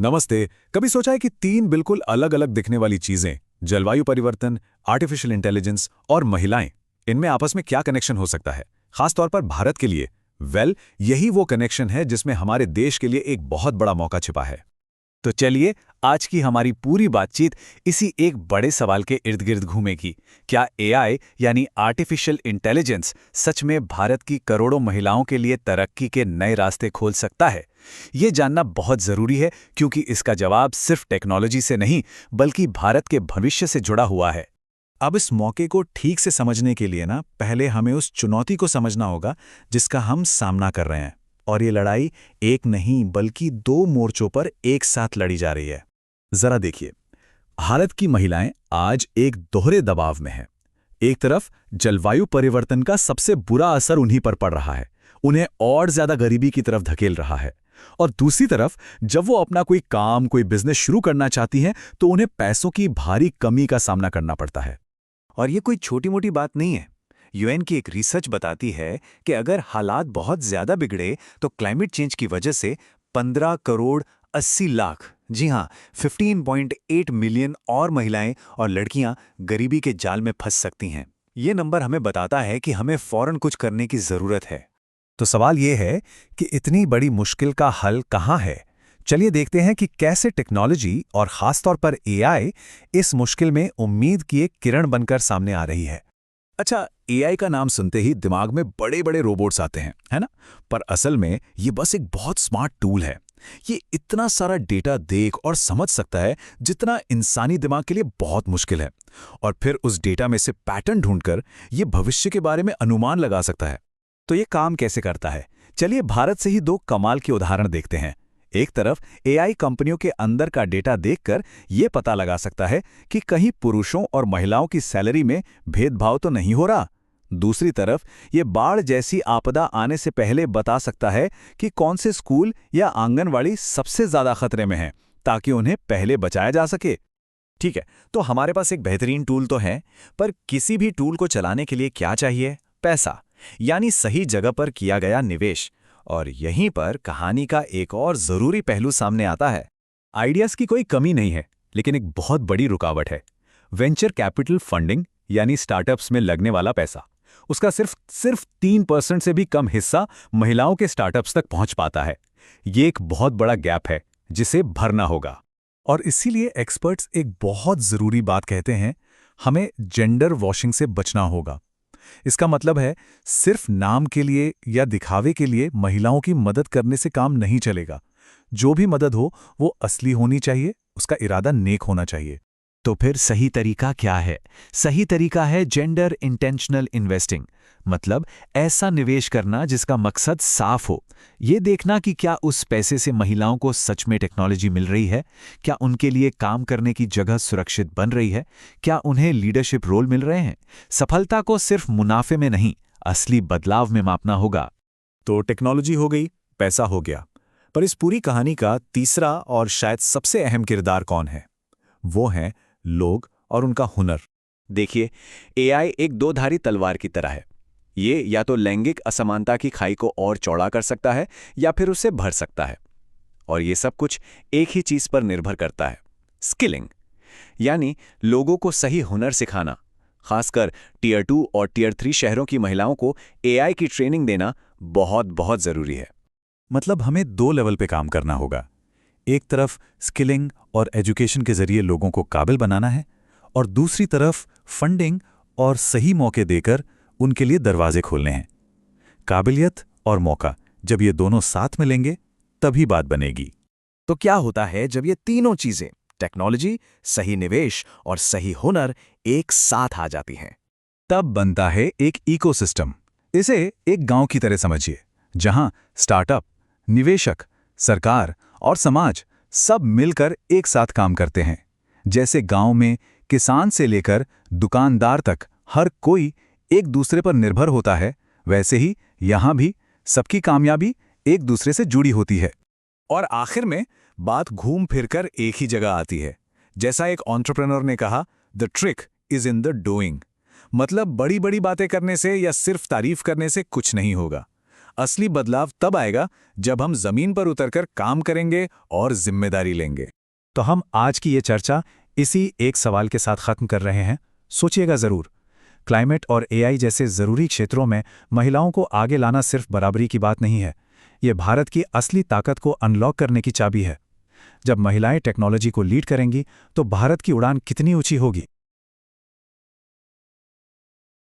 नमस्ते। कभी सोचा है कि तीन बिल्कुल अलग अलग दिखने वाली चीजें, जलवायु परिवर्तन, आर्टिफिशियल इंटेलिजेंस और महिलाएं, इनमें आपस में क्या कनेक्शन हो सकता है, खासतौर पर भारत के लिए? यही वो कनेक्शन है जिसमें हमारे देश के लिए एक बहुत बड़ा मौका छिपा है। तो चलिए, आज की हमारी पूरी बातचीत इसी एक बड़े सवाल के इर्द गिर्द घूमेगी। क्या एआई यानी आर्टिफिशियल इंटेलिजेंस सच में भारत की करोड़ों महिलाओं के लिए तरक्की के नए रास्ते खोल सकता है? ये जानना बहुत जरूरी है, क्योंकि इसका जवाब सिर्फ टेक्नोलॉजी से नहीं बल्कि भारत के भविष्य से जुड़ा हुआ है। अब इस मौके को ठीक से समझने के लिए पहले हमें उस चुनौती को समझना होगा जिसका हम सामना कर रहे हैं। और ये लड़ाई एक नहीं बल्कि दो मोर्चों पर एक साथ लड़ी जा रही है। जरा देखिए, भारत की महिलाएं आज एक दोहरे दबाव में हैं। एक तरफ जलवायु परिवर्तन का सबसे बुरा असर उन्हीं पर पड़ रहा है, उन्हें और ज्यादा गरीबी की तरफ धकेल रहा है। और दूसरी तरफ जब वो अपना कोई काम, कोई बिजनेस शुरू करना चाहती हैं तो उन्हें पैसों की भारी कमी का सामना करना पड़ता है। और ये कोई छोटी मोटी बात नहीं है। यूएन की एक रिसर्च बताती है कि अगर हालात बहुत ज्यादा बिगड़े तो क्लाइमेट चेंज की वजह से 15 करोड़ 80 लाख, जी हाँ, 15.8 मिलियन और महिलाएं और लड़कियां गरीबी के जाल में फंस सकती हैं। ये नंबर हमें बताता है कि हमें फौरन कुछ करने की जरूरत है। तो सवाल ये है कि इतनी बड़ी मुश्किल का हल कहाँ है? चलिए देखते हैं कि कैसे टेक्नोलॉजी और खासतौर पर एआई इस मुश्किल में उम्मीद की एक किरण बनकर सामने आ रही है। अच्छा, एआई का नाम सुनते ही दिमाग में बड़े बड़े रोबोट्स आते हैं, है ना? पर असल में ये बस एक बहुत स्मार्ट टूल है। ये इतना सारा डेटा देख और समझ सकता है जितना इंसानी दिमाग के लिए बहुत मुश्किल है। और फिर उस डेटा में से पैटर्न ढूंढकर ये भविष्य के बारे में अनुमान लगा सकता है। तो ये काम कैसे करता है? चलिए भारत से ही दो कमाल के उदाहरण देखते हैं। एक तरफ एआई कंपनियों के अंदर का डेटा देखकर ये पता लगा सकता है कि कहीं पुरुषों और महिलाओं की सैलरी में भेदभाव तो नहीं हो रहा। दूसरी तरफ ये बाढ़ जैसी आपदा आने से पहले बता सकता है कि कौन से स्कूल या आंगनवाड़ी सबसे ज्यादा खतरे में हैं, ताकि उन्हें पहले बचाया जा सके। ठीक है, तो हमारे पास एक बेहतरीन टूल तो है, पर किसी भी टूल को चलाने के लिए क्या चाहिए? पैसा, यानी सही जगह पर किया गया निवेश। और यहीं पर कहानी का एक और जरूरी पहलू सामने आता है। आइडियाज की कोई कमी नहीं है, लेकिन एक बहुत बड़ी रुकावट है। वेंचर कैपिटल फंडिंग, यानी स्टार्टअप्स में लगने वाला पैसा, उसका सिर्फ 3% से भी कम हिस्सा महिलाओं के स्टार्टअप्स तक पहुंच पाता है। ये एक बहुत बड़ा गैप है जिसे भरना होगा। और इसीलिए एक्सपर्ट्स एक बहुत जरूरी बात कहते हैं, हमें जेंडर वॉशिंग से बचना होगा। इसका मतलब है, सिर्फ नाम के लिए या दिखावे के लिए महिलाओं की मदद करने से काम नहीं चलेगा। जो भी मदद हो वो असली होनी चाहिए, उसका इरादा नेक होना चाहिए। तो फिर सही तरीका क्या है? सही तरीका है जेंडर इंटेंशनल इन्वेस्टिंग, मतलब ऐसा निवेश करना जिसका मकसद साफ हो। ये देखना कि क्या उस पैसे से महिलाओं को सच में टेक्नोलॉजी मिल रही है, क्या उनके लिए काम करने की जगह सुरक्षित बन रही है, क्या उन्हें लीडरशिप रोल मिल रहे हैं। सफलता को सिर्फ मुनाफे में नहीं, असली बदलाव में मापना होगा। तो टेक्नोलॉजी हो गई, पैसा हो गया, पर इस पूरी कहानी का तीसरा और शायद सबसे अहम किरदार कौन है? वो हैं लोग और उनका हुनर। देखिए, एआई एक दो-धारी तलवार की तरह है। ये या तो लैंगिक असमानता की खाई को और चौड़ा कर सकता है या फिर उसे भर सकता है। और ये सब कुछ एक ही चीज पर निर्भर करता है, स्किलिंग, यानी लोगों को सही हुनर सिखाना। खासकर टियर 2 और टियर 3 शहरों की महिलाओं को एआई की ट्रेनिंग देना बहुत बहुत जरूरी है। मतलब हमें दो लेवल पे काम करना होगा। एक तरफ स्किलिंग और एजुकेशन के जरिए लोगों को काबिल बनाना है, और दूसरी तरफ फंडिंग और सही मौके देकर उनके लिए दरवाजे खोलने हैं। काबिलियत और मौका जब ये दोनों साथ मिलेंगे तभी बात बनेगी। तो क्या होता है जब ये तीनों चीजें, टेक्नोलॉजी, सही निवेश और सही हुनर, एक साथ आ जाती हैं? तब बनता है एक इकोसिस्टम। इसे एक गांव की तरह समझिए, जहां स्टार्टअप, निवेशक, सरकार और समाज सब मिलकर एक साथ काम करते हैं। जैसे गांव में किसान से लेकर दुकानदार तक हर कोई एक दूसरे पर निर्भर होता है, वैसे ही यहां भी सबकी कामयाबी एक दूसरे से जुड़ी होती है। और आखिर में बात घूम फिरकर एक ही जगह आती है। जैसा एक एंटरप्रेन्योर ने कहा, the trick is in the doing. मतलब बड़ी बड़ी बातें करने से या सिर्फ तारीफ करने से कुछ नहीं होगा। असली बदलाव तब आएगा जब हम जमीन पर उतरकर काम करेंगे और जिम्मेदारी लेंगे। तो हम आज की ये चर्चा इसी एक सवाल के साथ खत्म कर रहे हैं। सोचिएगा जरूर, क्लाइमेट और एआई जैसे जरूरी क्षेत्रों में महिलाओं को आगे लाना सिर्फ बराबरी की बात नहीं है, ये भारत की असली ताकत को अनलॉक करने की चाबी है। जब महिलाएं टेक्नोलॉजी को लीड करेंगी तो भारत की उड़ान कितनी ऊंची होगी।